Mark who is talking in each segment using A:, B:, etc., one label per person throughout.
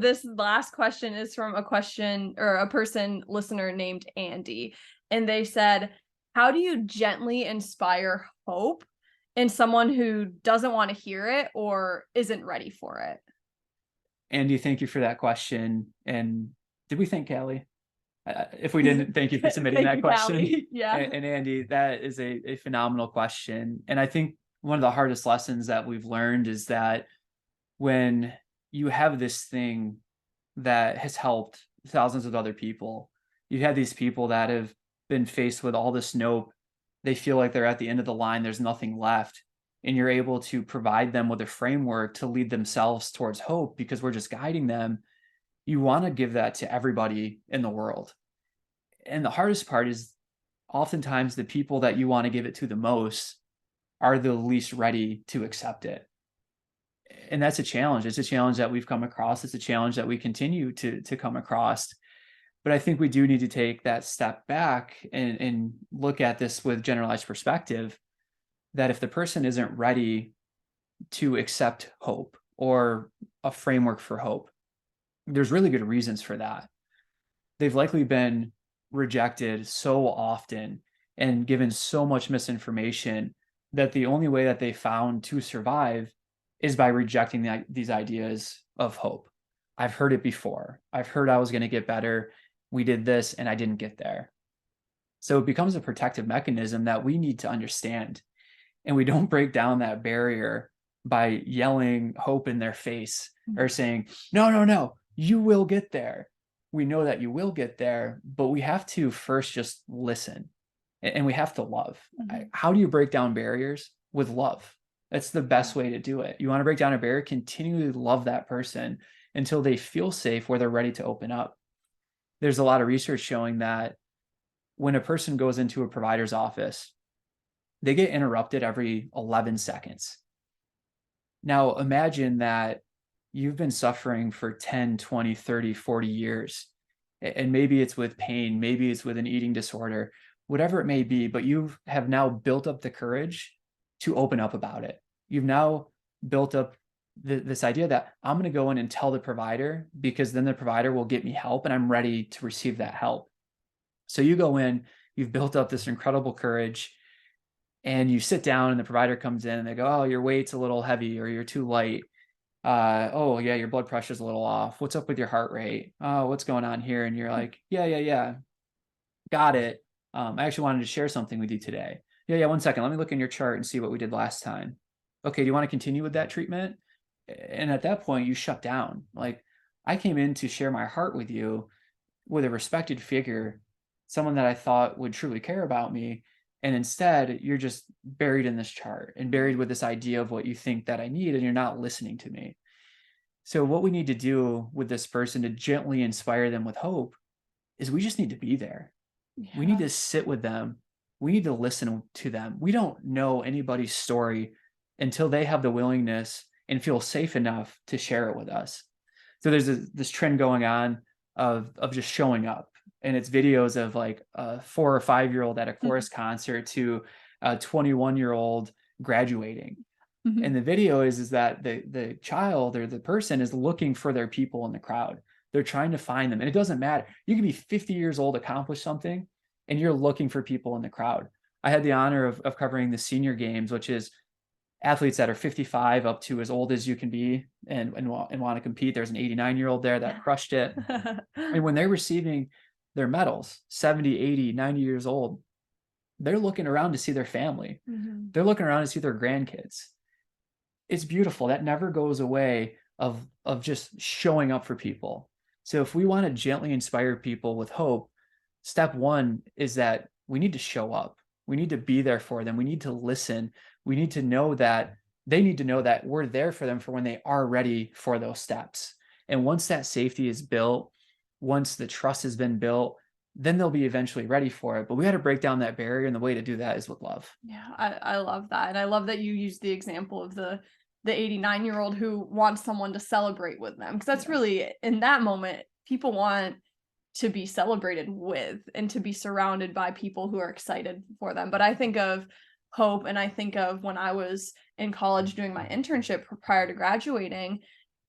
A: This last question is from a person listener named Andy. And they said, how do you gently inspire hope in someone who doesn't want to hear it or isn't ready for it?
B: Andy, thank you for that question. And did we thank Callie? If we didn't, thank you for submitting
A: Thank
B: that
A: you,
B: question.
A: Callie. Yeah.
B: And Andy, that is a phenomenal question. And I think one of the hardest lessons that we've learned is that when you have this thing that has helped thousands of other people, you have these people that have been faced with all this nope. They feel like they're at the end of the line, there's nothing left. And you're able to provide them with a framework to lead themselves towards hope because we're just guiding them. You want to give that to everybody in the world. And the hardest part is oftentimes the people that you want to give it to the most are the least ready to accept it. And that's a challenge. It's a challenge that we've come across. It's a challenge that we continue to come across. But I think we do need to take that step back and look at this with generalized perspective, that if the person isn't ready to accept hope or a framework for hope, there's really good reasons for that. They've likely been rejected so often and given so much misinformation that the only way that they found to survive is by rejecting these ideas of hope. I've heard it before. I've heard I was going to get better. We did this and I didn't get there. So it becomes a protective mechanism that we need to understand. And we don't break down that barrier by yelling hope in their face or saying, no, no, no, you will get there. We know that you will get there, but we have to first just listen and we have to love. How do you break down barriers? With love. That's the best way to do it. You want to break down a barrier, continually love that person until they feel safe where they're ready to open up. There's a lot of research showing that when a person goes into a provider's office, they get interrupted every 11 seconds. Now, imagine that you've been suffering for 10, 20, 30, 40 years, and maybe it's with pain, maybe it's with an eating disorder, whatever it may be, but you have now built up the courage to open up about it. You've now built up this idea that I'm going to go in and tell the provider because then the provider will get me help and I'm ready to receive that help. So you go in, you've built up this incredible courage, and you sit down and the provider comes in and they go, oh, your weight's a little heavy or you're too light. Oh yeah, your blood pressure's a little off. What's up with your heart rate? Oh, what's going on here? And you're like, yeah, got it. I actually wanted to share something with you today. Yeah, 1 second. Let me look in your chart and see what we did last time. Okay, do you want to continue with that treatment? And at that point, you shut down. Like, I came in to share my heart with you with a respected figure, someone that I thought would truly care about me. And instead, you're just buried in this chart and buried with this idea of what you think that I need, and you're not listening to me. So, what we need to do with this person to gently inspire them with hope is we just need to be there. We need to sit with them. We need to listen to them. We don't know anybody's story until they have the willingness and feel safe enough to share it with us. So there's this trend going on of just showing up, and it's videos of like a 4 or 5 year old at a chorus concert to a 21-year-old graduating. And the video is that the child or the person is looking for their people in the crowd. They're trying to find them, and it doesn't matter. You can be 50 years old, accomplish something, and you're looking for people in the crowd. I had the honor of covering the senior games, which is athletes that are 55 up to as old as you can be and want to compete. There's an 89-year-old there that crushed it. And when they're receiving their medals, 70, 80, 90 years old, they're looking around to see their family. They're looking around to see their grandkids. It's beautiful. That never goes away of just showing up for people. So if we want to gently inspire people with hope, step one is that we need to show up. We need to be there for them. We need to listen. We need to know that they need to know that we're there for them for when they are ready for those steps. And once that safety is built, once the trust has been built, then they'll be eventually ready for it. But we got to break down that barrier. And the way to do that is with love.
A: Yeah, I love that. And I love that you used the example of the 89-year-old who wants someone to celebrate with them. Because that's really, in that moment, people want to be celebrated with and to be surrounded by people who are excited for them. But I think of hope, and I think of when I was in college doing my internship prior to graduating,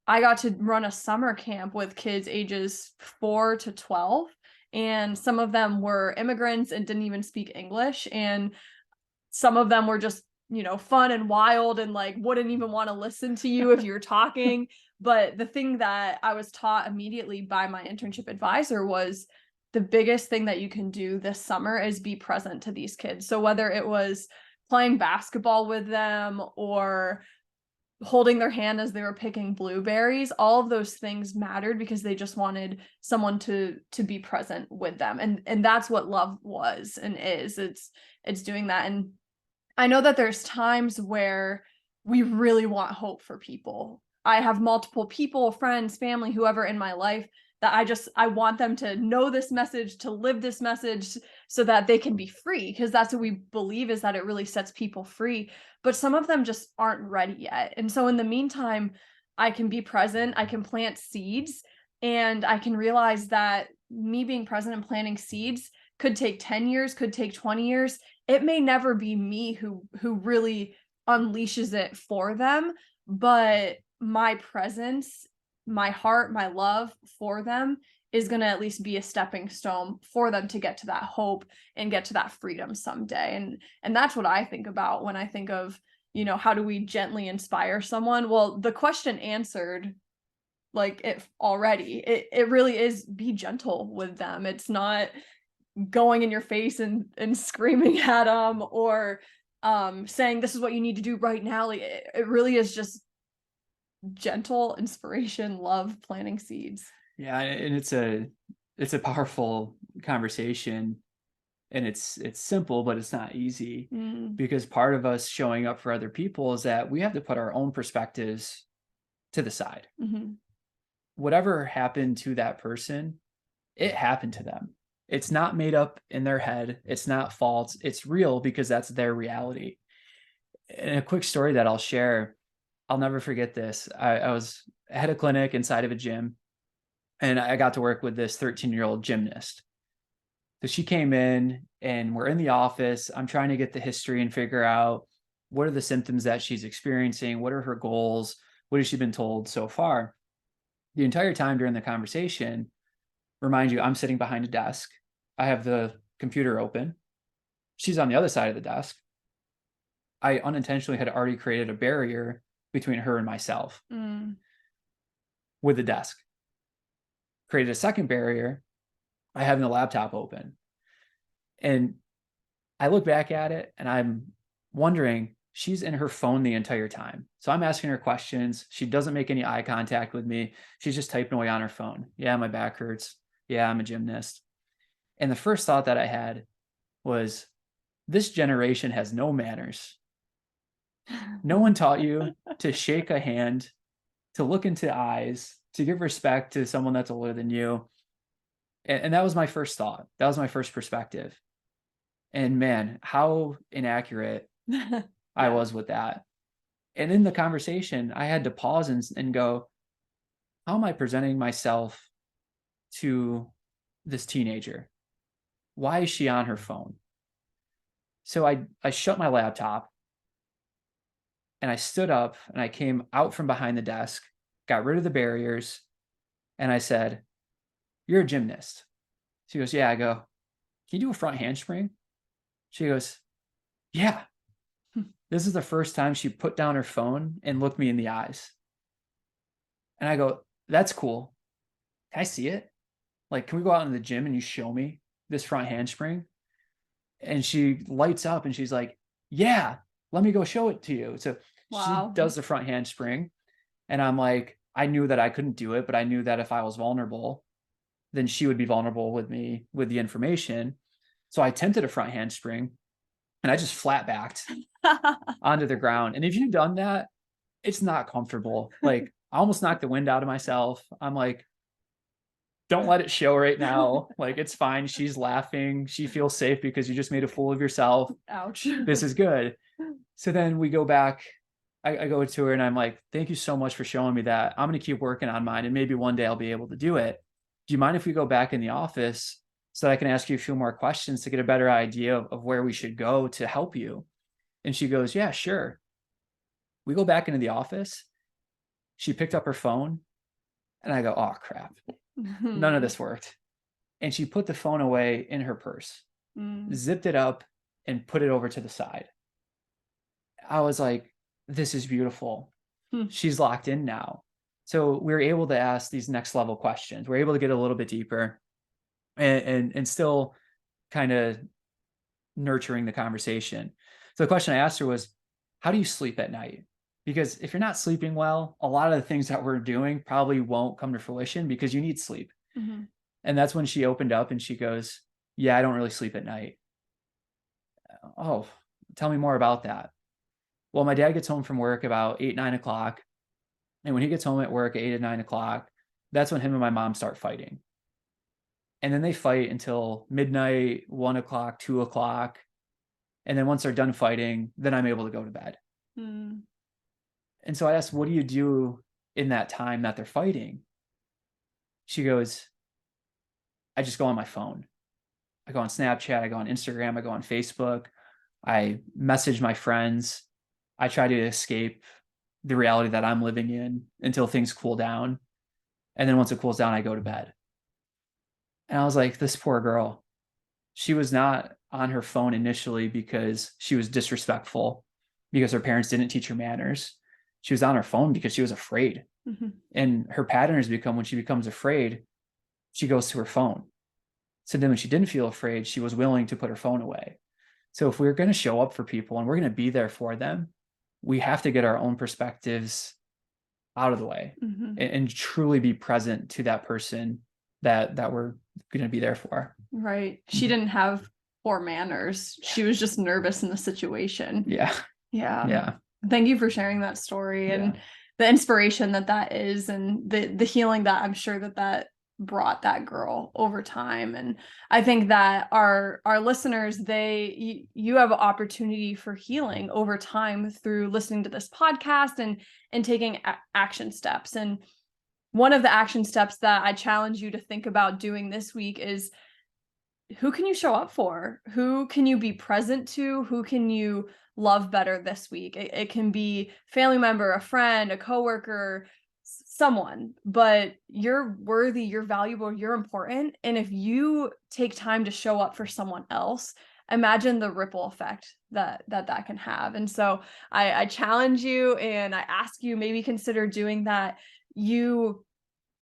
A: I got to run a summer camp with kids ages 4 to 12, and some of them were immigrants and didn't even speak English, and some of them were just, fun and wild and, like, wouldn't even wanna listen to you if you were talking, but the thing that I was taught immediately by my internship advisor was the biggest thing that you can do this summer is be present to these kids. So whether it was playing basketball with them or holding their hand as they were picking blueberries, all of those things mattered because they just wanted someone to be present with them, and that's what love was and is. It's doing that. And I know that there's times where we really want hope for people. I have multiple people, friends, family, whoever in my life that I want them to know this message, to live this message so that they can be free, because that's what we believe, is that it really sets people free. But some of them just aren't ready yet. And so in the meantime, I can be present, I can plant seeds, and I can realize that me being present and planting seeds could take 10 years, could take 20 years. It may never be me who really unleashes it for them, but my presence, my heart, my love for them is going to at least be a stepping stone for them to get to that hope and get to that freedom someday. And that's what I think about when I think of, how do we gently inspire someone? Well, the question answered, like, it already. It really is, be gentle with them. It's not going in your face and screaming at them, or saying this is what you need to do right now. Like, it really is just gentle inspiration, love, planting seeds.
B: Yeah, and it's a powerful conversation, and it's simple, but it's not easy,
A: Mm,
B: because part of us showing up for other people is that we have to put our own perspectives to the side.
A: mhm,
B: Whatever happened to that person, it happened to them. It's not made up in their head. It's not false. It's real because that's their reality. And a quick story that I'll share, I'll never forget this. I had a clinic inside of a gym, and I got to work with this 13-year-old gymnast. So she came in and we're in the office. I'm trying to get the history and figure out what are the symptoms that she's experiencing, what are her goals, what has she been told so far. The entire time during the conversation, remind you, I'm sitting behind a desk. I have the computer open. She's on the other side of the desk. I unintentionally had already created a barrier between her and myself
A: mm.
B: with the desk. Created a second barrier by having the laptop open. And I look back at it and I'm wondering, she's in her phone the entire time. So I'm asking her questions. She doesn't make any eye contact with me. She's just typing away on her phone. Yeah, my back hurts. Yeah, I'm a gymnast. And the first thought that I had was, this generation has no manners. No one taught you to shake a hand, to look into eyes, to give respect to someone that's older than you. And that was my first thought. That was my first perspective. And man, how inaccurate I
A: Yeah.
B: was with that. And in the conversation, I had to pause and go, how am I presenting myself to this teenager? Why is she on her phone? So I shut my laptop and I stood up and I came out from behind the desk, got rid of the barriers, and I said, you're a gymnast. She goes, yeah. I go, can you do a front handspring? She goes, yeah. This is the first time she put down her phone and looked me in the eyes. And I go, that's cool. Can I see it? Like, can we go out in the gym and you show me this front handspring? And she lights up and she's like, yeah, let me go show it to you. So she
A: Wow.
B: does the front handspring. And I'm like, I knew that I couldn't do it, but I knew that if I was vulnerable, then she would be vulnerable with me with the information. So I attempted a front handspring and I just flat backed onto the ground. And if you've done that, it's not comfortable. Like, I almost knocked the wind out of myself. I'm like, don't let it show right now. Like, it's fine. She's laughing. She feels safe because you just made a fool of yourself.
A: Ouch.
B: This is good. So then we go back. I go to her and I'm like, thank you so much for showing me that. I'm going to keep working on mine and maybe one day I'll be able to do it. Do you mind if we go back in the office so that I can ask you a few more questions to get a better idea of where we should go to help you? And she goes, yeah, sure. We go back into the office. She picked up her phone and I go, oh crap, none of this worked. And she put the phone away in her purse, zipped it up, and put it over to the side. I was like, this is beautiful. She's locked in now. So we were able to ask these next level questions. We're able to get a little bit deeper and still kind of nurturing the conversation. So the question I asked her was, how do you sleep at night? Because if you're not sleeping well, a lot of the things that we're doing probably won't come to fruition because you need sleep. And that's when she opened up and she goes, yeah, I don't really sleep at night. Oh, tell me more about that. Well, my dad gets home from work about 8, 9 o'clock. And when he gets home at work at 8 or 9 o'clock, that's when him and my mom start fighting. And then they fight until midnight, 1 o'clock, 2 o'clock. And then once they're done fighting, then I'm able to go to bed. And so I asked, what do you do in that time that they're fighting? She goes, I just go on my phone. I go on Snapchat, I go on Instagram, I go on Facebook. I message my friends. I try to escape the reality that I'm living in until things cool down. And then once it cools down, I go to bed. And I was like, this poor girl, she was not on her phone initially because she was disrespectful, because her parents didn't teach her manners. She was on her phone because she was afraid. And her pattern has become, when she becomes afraid, she goes to her phone. So then when she didn't feel afraid, she was willing to put her phone away. So if we're going to show up for people and we're going to be there for them, we have to get our own perspectives out of the way and truly be present to that person that we're going to be there for.
A: Right. She didn't have poor manners. She was just nervous in the situation.
B: Yeah.
A: Thank you for sharing that story and the inspiration that is, and the healing that I'm sure that brought that girl over time. And I think that our listeners, you have an opportunity for healing over time through listening to this podcast and taking action steps. And one of the action steps that I challenge you to think about doing this week is, who can you show up for? Who can you be present to? Who can you love better this week? It can be family member, a friend, a coworker, someone, but you're worthy, you're valuable, you're important. And if you take time to show up for someone else, imagine the ripple effect that can have. And so I challenge you and I ask you, maybe consider doing that. You